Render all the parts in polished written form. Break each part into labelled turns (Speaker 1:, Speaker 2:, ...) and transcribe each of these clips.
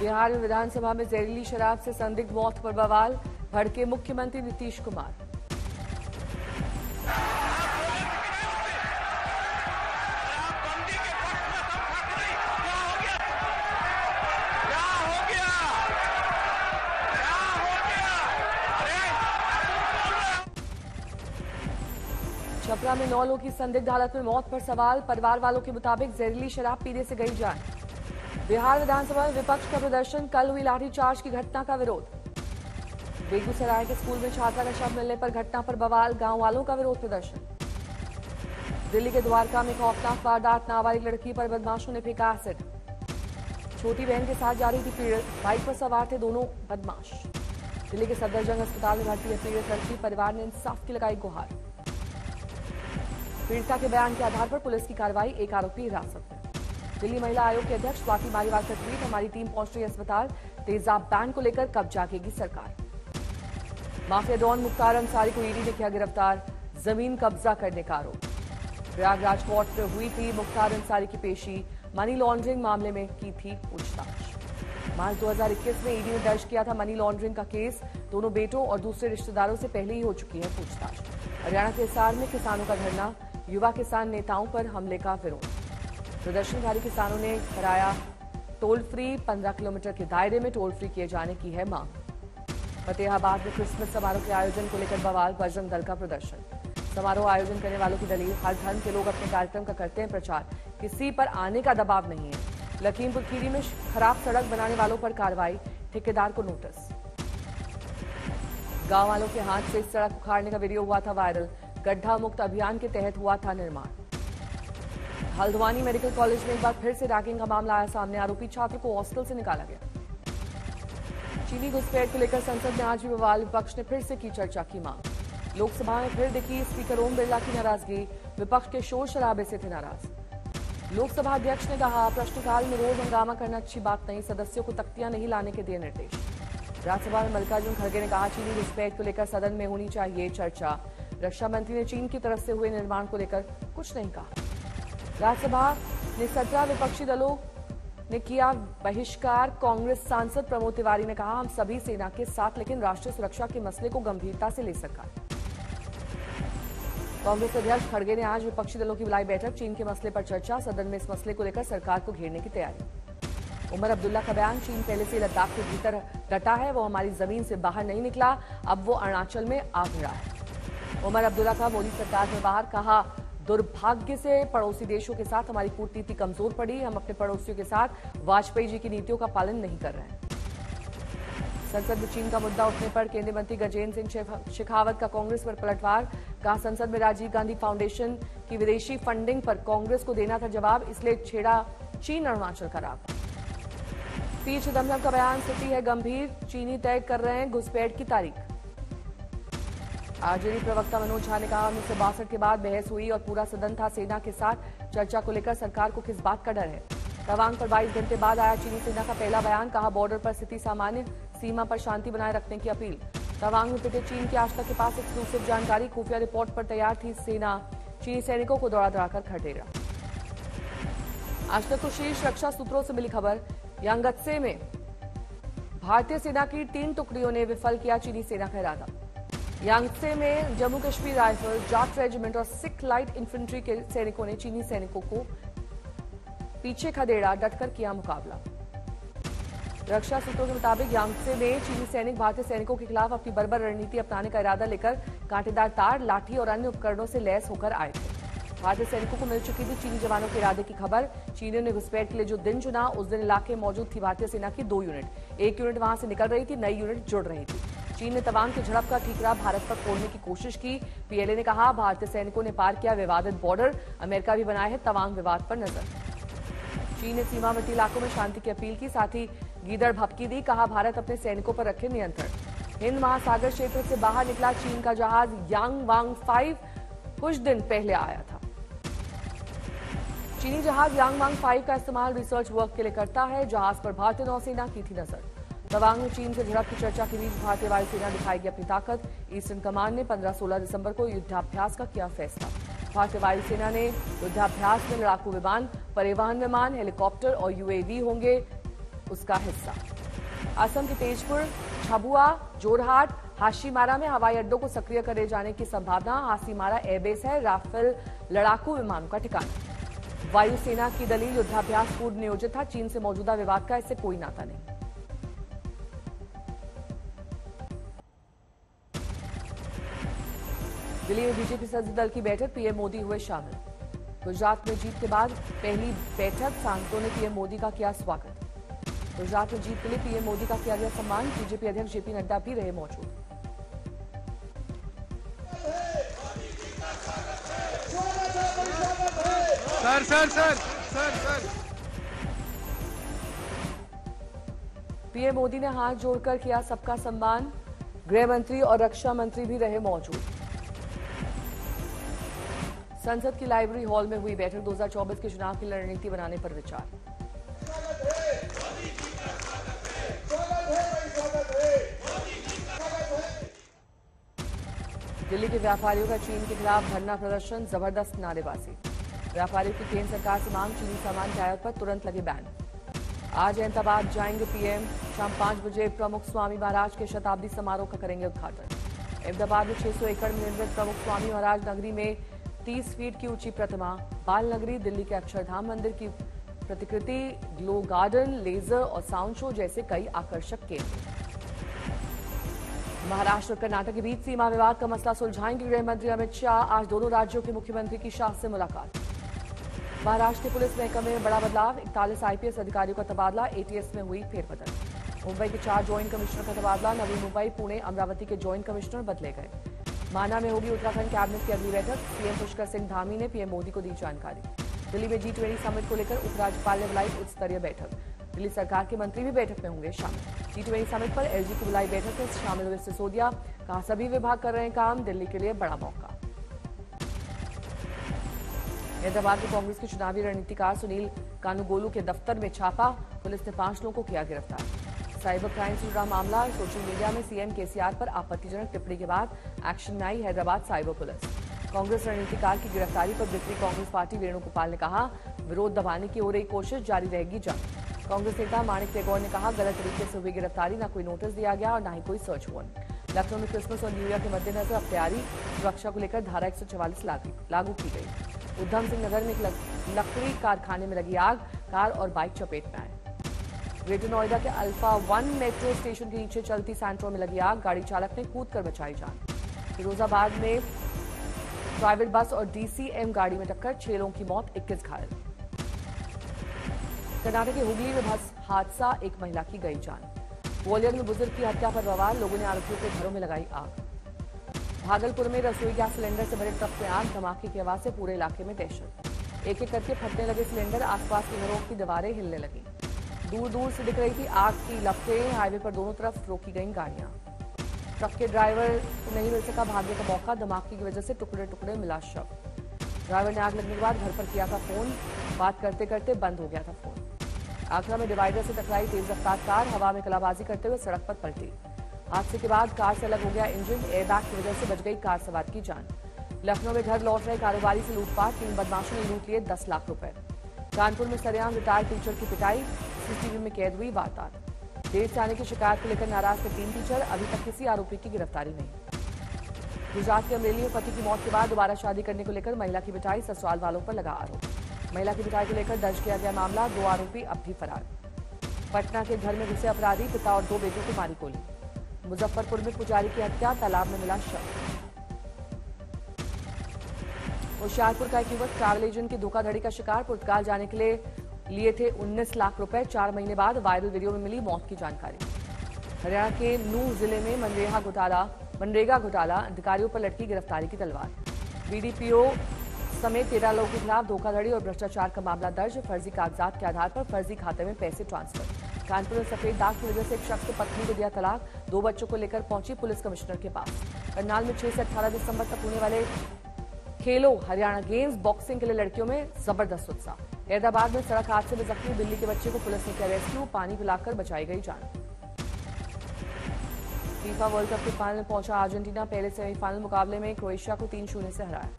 Speaker 1: बिहार में विधानसभा में जहरीली शराब से संदिग्ध मौत पर बवाल, भड़के मुख्यमंत्री नीतीश कुमार। छपरा में 9 लोगों की संदिग्ध हालत में मौत पर सवाल, परिवार वालों के मुताबिक जहरीली शराब पीने से गई जान। बिहार विधानसभा में विपक्ष का प्रदर्शन, कल हुई लाठीचार्ज की घटना का विरोध। बेगूसराय के स्कूल में छात्रा का शव मिलने पर घटना पर बवाल, गांव वालों का विरोध प्रदर्शन। दिल्ली के द्वारका में खौफनाक वारदात, नाबालिग लड़की पर बदमाशों ने फेंका एसिड। छोटी बहन के साथ जा रही थी पीड़ित, बाइक पर सवार थे दोनों बदमाश। दिल्ली के सफदरजंग अस्पताल में भर्ती है पीड़ित लड़की, परिवार ने इंसाफ की लगाई गुहार। पीड़िता के बयान के आधार पर पुलिस की कार्रवाई, एक आरोपी हिरासत में। दिल्ली महिला आयोग के अध्यक्ष स्वाति मालीवाल का ट्वीट, हमारी टीम पहुंच रही अस्पताल, तेजाब बैन को लेकर कब जागेगी सरकार। माफिया डॉन मुख्तार अंसारी को ईडी ने किया गिरफ्तार, जमीन कब्जा करने का आरोप। प्रयागराज कोर्ट में हुई थी मुख्तार अंसारी की पेशी, मनी लॉन्ड्रिंग मामले में की थी पूछताछ। मार्च 2021 में ईडी ने दर्ज किया था मनी लॉन्ड्रिंग का केस, दोनों बेटों और दूसरे रिश्तेदारों से पहले ही हो चुकी है पूछताछ। हरियाणा के हिसार में किसानों का धरना, युवा किसान नेताओं पर हमले का विरोध। प्रदर्शनकारी किसानों ने कराया टोल फ्री, 15 किलोमीटर के दायरे में टोल फ्री किए जाने की है मांग। फतेहाबाद में क्रिसमस समारोह के आयोजन को लेकर बवाल, बजरंग दल का प्रदर्शन। समारोह आयोजन करने वालों की दलील, हर धर्म के लोग अपने कार्यक्रम का करते हैं प्रचार, किसी पर आने का दबाव नहीं है। लखीमपुर खीरी में खराब सड़क बनाने वालों पर कार्रवाई, ठेकेदार को नोटिस। गांव वालों के हाथ से सड़क उखाड़ने का वीडियो हुआ था वायरल, गड्ढा मुक्त अभियान के तहत हुआ था निर्माण। हल्द्वानी मेडिकल कॉलेज में एक बार फिर से रैगिंग का मामला आया सामने, आरोपी छात्र को हॉस्टल से निकाला गया। चीनी घुसपैठ को लेकर संसद में आज भी बवाल, विपक्ष ने फिर से की चर्चा की मांग। लोकसभा में फिर दिखी स्पीकर ओम बिरला की नाराजगी, विपक्ष के शोर शराबे से थे नाराज। लोकसभा अध्यक्ष ने कहा, प्रश्नकाल में रोज हंगामा करना अच्छी बात नहीं, सदस्यों को तख्तियां नहीं लाने के दिए निर्देश। राज्यसभा में मल्लिकार्जुन खड़गे ने कहा, चीनी घुसपैठ को लेकर सदन में होनी चाहिए चर्चा। रक्षा मंत्री ने चीन की तरफ से हुए निर्माण को लेकर कुछ नहीं कहा। राज्यसभा ने 17 विपक्षी दलों ने किया बहिष्कार, कांग्रेस सांसद प्रमोद तिवारी ने कहा, हम सभी सेना के साथ, लेकिन राष्ट्रीय सुरक्षा के मसले को गंभीरता से ले सरकार। कांग्रेस अध्यक्ष खड़गे ने आज विपक्षी दलों की बुलाई बैठक, चीन के मसले पर चर्चा, सदन में इस मसले को लेकर सरकार को घेरने की तैयारी। उमर अब्दुल्ला का बयान, चीन पहले से लद्दाख के भीतर डटा है, वो हमारी जमीन से बाहर नहीं निकला, अब वो अरुणाचल में आ भिड़ा है। उमर अब्दुल्ला का मोदी सरकार में बाहर, कहा, दुर्भाग्य से पड़ोसी देशों के साथ हमारी कूटनीति कमजोर पड़ी, हम अपने पड़ोसियों के साथ वाजपेयी जी की नीतियों का पालन नहीं कर रहे हैं। संसद में चीन का मुद्दा उठने पर केंद्रीय मंत्री गजेंद्र सिंह शेखावत का कांग्रेस पर पलटवार, कहा, संसद में राजीव गांधी फाउंडेशन की विदेशी फंडिंग पर कांग्रेस को देना था जवाब, इसलिए छेड़ा चीन अरुणाचल का राग। पी चिदम्बरम का बयान, स्थिति है गंभीर, चीनी तय कर रहे हैं घुसपैठ की तारीख। आरजेडी प्रवक्ता मनोज झा ने कहा, 1962 के बाद बहस हुई और पूरा सदन था सेना के साथ, चर्चा को लेकर सरकार को किस बात का डर है। तवांग पर 22 घंटे बाद आया चीनी सेना का पहला बयान, कहा, बॉर्डर पर स्थिति सामान्य, सीमा पर शांति बनाए रखने की अपील। तवांग में पिटे चीन के आज तक के पास एक्सक्लूसिव जानकारी, खुफिया रिपोर्ट पर तैयार थी सेना, चीनी सैनिकों को दौड़ा दौड़ाकर खदेड़ा। आज तक को शीर्ष रक्षा सूत्रों से मिली खबर, यांगत्से में भारतीय सेना की 3 टुकड़ियों ने विफल किया चीनी सेना का इरादा। यांगत्से में जम्मू कश्मीर राइफल, जाट रेजिमेंट और सिख लाइट इन्फेंट्री के सैनिकों ने चीनी सैनिकों को पीछे खदेड़ा, डटकर किया मुकाबला। रक्षा सूत्रों के मुताबिक यांगत्से में चीनी सैनिक भारतीय सैनिकों के खिलाफ अपनी बर्बर रणनीति अपनाने का इरादा लेकर कांटेदार तार, लाठी और अन्य उपकरणों से लैस होकर आए थे। भारतीय सैनिकों को मिल चुकी थी चीनी जवानों के इरादे की खबर। चीनियों ने घुसपैठ के लिए जो दिन चुना, उस दिन इलाके में मौजूद थी भारतीय सेना की 2 यूनिट। एक यूनिट वहां से निकल रही थी, नई यूनिट जुड़ रही थी। चीन ने तवांग की झड़प का ठीकरा भारत पर फोड़ने की कोशिश की। पीएलए ने कहा, भारतीय सैनिकों ने पार किया विवादित बॉर्डर, अमेरिका भी बनाए है तवांग विवाद पर नजर। चीन ने सीमावर्ती इलाकों में शांति की अपील की, साथ ही गीदड़ भपकी दी, कहा, भारत अपने सैनिकों पर रखे नियंत्रण। हिंद महासागर क्षेत्र से बाहर निकला चीन का जहाज यांग वांग 5 कुछ दिन पहले आया था। चीनी जहाज यांग वांग 5 का इस्तेमाल रिसर्च वर्क के लिए करता है। जहाज पर भारतीय नौसेना की थी नजर। तवांग में चीन से झड़प की चर्चा के बीच भारतीय वायुसेना दिखाएगी अपनी ताकत। ईस्टर्न कमांड ने 15-16 दिसंबर को युद्धाभ्यास का किया फैसला। भारतीय वायुसेना ने युद्धाभ्यास में लड़ाकू विमान, परिवहन विमान, हेलीकॉप्टर और यूएवी होंगे उसका हिस्सा। असम के तेजपुर, झाबुआ, जोरहाट, हाशीमारा में हवाई अड्डों को सक्रिय करे जाने की संभावना। हाशीमारा एयरबेस है राफेल लड़ाकू विमानों का ठिकाना। वायुसेना की दलील युद्धाभ्यास पूर्व नियोजित था। चीन से मौजूदा विवाद का इससे कोई नाता नहीं। दिल्ली में बीजेपी संसदीय दल की बैठक, पीएम मोदी हुए शामिल। गुजरात में जीत के बाद पहली बैठक, सांसदों ने पीएम मोदी का किया स्वागत। गुजरात में जीत के लिए पीएम मोदी का किया गया सम्मान। बीजेपी अध्यक्ष जेपी नड्डा भी रहे मौजूद।
Speaker 2: सर
Speaker 1: पीएम मोदी ने हाथ जोड़कर किया सबका सम्मान। गृह मंत्री और रक्षा मंत्री भी रहे मौजूद। संसद की लाइब्रेरी हॉल में हुई बैठक, 2024 के चुनाव की रणनीति बनाने पर विचार। दिल्ली के व्यापारियों का चीन के खिलाफ धरना प्रदर्शन, जबरदस्त नारेबाजी। व्यापारियों की केंद्र सरकार से मांग, चीनी सामान के आयात पर तुरंत लगे बैन। आज अहमदाबाद जाएंगे पीएम। शाम 5 बजे प्रमुख स्वामी महाराज के शताब्दी समारोह का करेंगे उद्घाटन। अहमदाबाद में 600 एकड़ में निर्मित प्रमुख स्वामी महाराज नगरी में 30 फीट की ऊंची प्रतिमा। बाल नगरी, दिल्ली के अक्षरधाम मंदिर की प्रतिकृति, ग्लो गार्डन, लेजर और साउंड शो जैसे कई आकर्षक केंद्र। महाराष्ट्र और कर्नाटक के बीच सीमा विवाद का मसला सुलझाएंगे गृह मंत्री अमित शाह। आज दोनों राज्यों के मुख्यमंत्री की शाह से मुलाकात। महाराष्ट्र के पुलिस महकमे में बड़ा बदलाव, 41 आईपीएस अधिकारियों का तबादला, एटीएस में हुई फेरबदल। मुंबई के 4 ज्वाइंट कमिश्नर का तबादला, नवी मुंबई, पुणे, अमरावती के ज्वाइंट कमिश्नर बदले गए। माना में होगी उत्तराखंड कैबिनेट की अगली बैठक, सीएम पुष्कर सिंह धामी ने पीएम मोदी को दी जानकारी। दिल्ली में G20 समिट को लेकर उपराज्यपाल ने बुलाई उच्च स्तरीय बैठक। दिल्ली सरकार के मंत्री भी बैठक में होंगे शामिल। G20 समिट पर एलजी की बुलाई बैठक में शामिल हुए सिसोदिया, कहा सभी विभाग कर रहे हैं काम, दिल्ली के लिए बड़ा मौका। हैदराबाद में कांग्रेस के चुनावी रणनीतिकार सुनील कानुगोलू के दफ्तर में छापा, पुलिस ने 5 लोगों को किया गिरफ्तार। साइबर क्राइम से जुड़ा मामला, सोशल मीडिया में सीएम केसीआर पर आपत्तिजनक टिप्पणी के बाद एक्शन में आई हैदराबाद साइबर पुलिस। कांग्रेस रणनीतिकार की गिरफ्तारी पर बिखरी कांग्रेस पार्टी, वेणुगोपाल ने कहा विरोध दबाने की हो रही कोशिश, जारी रहेगी जंग। कांग्रेस नेता माणिक टेगौर ने कहा गलत तरीके से हुई गिरफ्तारी, न कोई नोटिस दिया गया और न ही कोई सर्च वारंट। लखनऊ में क्रिसमस और न्यू ईयर के मद्देनजर अब तैयारी, सुरक्षा को लेकर धारा 144 लागू की गई। उधम सिंह नगर में एक लकड़ी कारखाने में लगी आग, कार और बाइक चपेट में आए। ग्रेटर नोएडा के अल्फा 1 मेट्रो स्टेशन के नीचे चलती सैंट्रो में लगी आग, गाड़ी चालक ने कूदकर बचाई जान। फिरोजाबाद में प्राइवेट बस और डीसीएम गाड़ी में टक्कर, 6 लोगों की मौत, 21 घायल। कर्नाटक के हुगली में बस हादसा, एक महिला की गई जान। ग्वालियर में बुजुर्ग की हत्या पर बवाल, लोगों ने आरोपियों के घरों में लगाई आग। भागलपुर में रसोई गैस सिलेंडर से भरे ट्रक में आग, धमाके की आवाज से पूरे इलाके में दहशत। एक एक करके फटने लगे सिलेंडर, आसपास के घरों की दीवारें हिलने लगी। दूर दूर से दिख रही थी आग की लपटें, हाईवे पर दोनों तरफ रोकी गई गाड़ियां। ट्रक के ड्राइवर को नहीं मिल सका भागने का मौका, धमाके की वजह से टुकड़े टुकड़े मिला शव। ड्राइवर ने आग लगने के बाद घर पर किया था फोन, बात करते करते बंद हो गया था फोन। आगरा में डिवाइडर से टकराई तेज रफ्तार कार, हवा में कलाबाजी करते हुए सड़क पर पलटी। हादसे के बाद कार से अलग हो गया इंजन, एयरबैग की वजह से बच गई कार सवार की जान। लखनऊ में घर लौट रहे कारोबारी से लूटपाट, 3 बदमाशों ने लूट लिए 10 लाख रुपए। कानपुर में सरेआम रिटायर्ड टीचर की पिटाई, सीसीटीवी में कैद हुई वारदात। देर से आने की शिकायत को लेकर नाराज थे 3 टीचर, अभी तक किसी आरोपी की गिरफ्तारी नहीं। गुजरात के अमरेली में पति की मौत के बाद दोबारा शादी करने को लेकर महिला की पिटाई, ससुराल वालों पर लगा आरोप। महिला की पिटाई को लेकर दर्ज किया गया मामला, 2 आरोपी अब भी फरार। पटना के घर में घुसे अपराधी, पिता और 2 बेटों को मारी गोली। मुजफ्फरपुर में पुजारी की हत्या, तालाब में मिला शव। होशियारपुर का एक युवक ट्रैवल एजेंट की धोखाधड़ी का शिकार, पुर्तगाल जाने के लिए थे 19 लाख रुपए, 4 महीने बाद वायरल वीडियो में मिली मौत की जानकारी। हरियाणा के नूह जिले में मनरेगा घोटाला, अधिकारियों पर लटकी गिरफ्तारी की तलवार। बीडीपीओ समेत 13 लोगों के खिलाफ धोखाधड़ी और भ्रष्टाचार का मामला दर्ज, फर्जी कागजात के आधार पर फर्जी खाते में पैसे ट्रांसफर। कानपुर में सफेद दाग की वजह से एक शख्स ने पत्नी को दिया तलाक, 2 बच्चों को लेकर पहुंची पुलिस कमिश्नर के पास। करनाल में 6 से 18 दिसंबर तक होने वाले खेलो हरियाणा गेम्स, बॉक्सिंग के लिए लड़कियों में जबरदस्त उत्साह। हैदराबाद में सड़क हादसे में जख्मी दिल्ली के बच्चे को पुलिस ने किया रेस्क्यू, पानी पिलाकर बचाई गई जान। फीफा वर्ल्ड कप के फाइनल में पहुंचा अर्जेंटीना, पहले सेमीफाइनल मुकाबले में क्रोएशिया को 3-0 से हराया।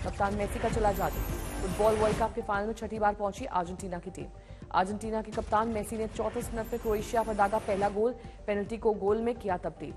Speaker 1: कप्तान मेसी का चला जादू। फुटबॉल वर्ल्ड कप के फाइनल में 6ठी बार पहुंची अर्जेंटीना की टीम। अर्जेंटीना के कप्तान मेसी ने 34 मिनट में क्रोएशिया पर दागा पहला गोल, पेनल्टी को गोल में किया तब्दील।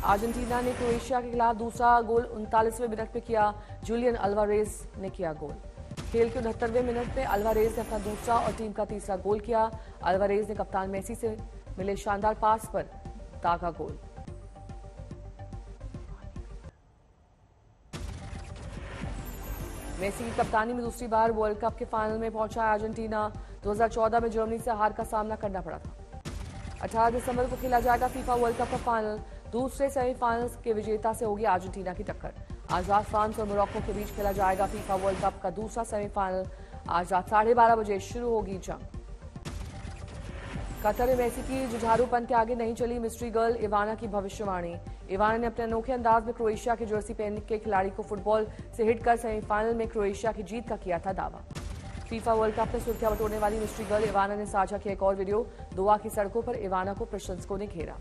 Speaker 1: अर्जेंटीना ने क्रोएशिया के खिलाफ दूसरा गोल 39वें मिनट में किया, जूलियन अल्वारेज ने किया गोल। खेल के 69वें मिनट में अल्वारेज ने अपना दूसरा और टीम का तीसरा गोल किया। अल्वारेज ने कप्तान मेसी से मिले शानदार पास पर दागा गोल। मेसी की कप्तानी में दूसरी बार वर्ल्ड कप के फाइनल में पहुंचा अर्जेंटीना। 2014 में जर्मनी से हार का सामना करना पड़ा था। 18 दिसंबर को खेला जाएगा फीफा वर्ल्ड कप का फाइनल। दूसरे सेमीफाइनल्स के विजेता से होगी अर्जेंटीना की टक्कर। आज रात फ्रांस और मोरक्को के बीच खेला जाएगा फीफा वर्ल्ड कप का दूसरा सेमीफाइनल। आज रात 12:30 बजे शुरू होगी जंग। कतर में मेसी की जुझारूपन के आगे नहीं चली मिस्ट्री गर्ल इवाना की भविष्यवाणी। इवाना ने अपने अनोखे अंदाज में क्रोएशिया की जर्सी पहन के खिलाड़ी को फुटबॉल से हिट कर सेमीफाइनल में क्रोएशिया की जीत का किया था दावा। फीफा वर्ल्ड कप में सुर्खियां बटोरने वाली मिस्ट्री गर्ल इवाना ने साझा किया एक और वीडियो। दोहा की सड़कों पर इवाना को प्रशंसकों ने घेरा।